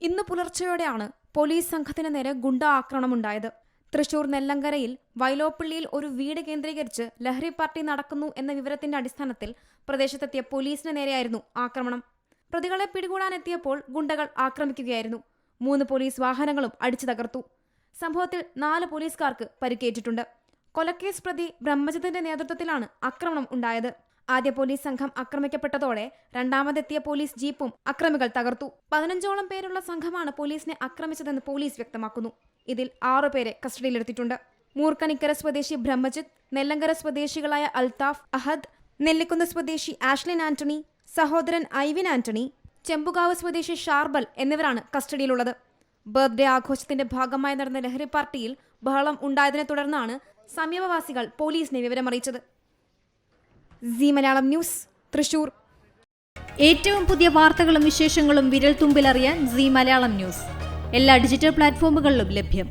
ഇന്ന് പുലർച്ചെയോടെയാണ് പോലീസ് സംഘത്തിന് നേരെ ഗുണ്ട ആക്രമണമുണ്ടായത്. തൃശൂർ നെല്ലങ്കരയിൽ വൈലോപ്പിള്ളിയിൽ ഒരു വീട് കേന്ദ്രീകരിച്ച് ലഹരി പാർട്ടി നടക്കുന്നു എന്ന വിവരത്തിന്റെ അടിസ്ഥാനത്തിൽ പ്രദേശത്തെത്തിയ പോലീസിന് നേരെയായിരുന്നു ആക്രമണം. പ്രതികളെ പിടികൂടാനെത്തിയപ്പോൾ ഗുണ്ടകൾ ആക്രമിക്കുകയായിരുന്നു. 3 പോലീസ് വാഹനങ്ങളും അടിച്ചു തകർത്തു. സംഭവത്തിൽ 4 പോലീസുകാർക്ക് പരിക്കേറ്റിട്ടുണ്ട്. കൊലക്കേസ് പ്രതി ബ്രഹ്മജിത്തിന്റെ നേതൃത്വത്തിലാണ് ആക്രമണം ഉണ്ടായത്. ആദ്യ പോലീസ് സംഘം ആക്രമിക്കപ്പെട്ടതോടെ രണ്ടാമതെത്തിയ പോലീസ് ജീപ്പും അക്രമികൾ തകർത്തു. 15ഓളം പേരുള്ള സംഘമാണ് പോലീസിനെ ആക്രമിച്ചതെന്ന് പോലീസ് വ്യക്തമാക്കുന്നു. ഇതിൽ 6 പേരെ കസ്റ്റഡിയിലെടുത്തിട്ടുണ്ട്. മൂർക്കനിക്കര സ്വദേശി ബ്രഹ്മജിത്ത്, നെല്ലങ്കര സ്വദേശികളായ അൽത്താഫ്, അഹദ്, നെല്ലിക്കുന്ന് സ്വദേശി ആഷ്ലിൻ ആന്റണി, സഹോദരൻ ഐവിൻ ആന്റണി, ചെമ്പുകാവ് സ്വദേശി ഷാർബൽ എന്നിവരാണ് കസ്റ്റഡിയിലുള്ളത്. ബർത്ത്ഡേ ആഘോഷത്തിന്റെ ഭാഗമായി നടന്ന ലഹരി പാർട്ടിയിൽ ബഹളം ഉണ്ടായതിനെ തുടർന്നാണ് സമീപവാസികൾ പോലീസിനെ വിവരമറിയിച്ചത്. Zee Malayalam news, Thrissur. ഏറ്റവും പുതിയ വാർത്തകളും വിശേഷങ്ങളും വിരൽ തുമ്പിലറിയാൻ സീ മലയാളം ന്യൂസ് എല്ലാ ഡിജിറ്റൽ പ്ലാറ്റ്ഫോമുകളിലും ലഭ്യം.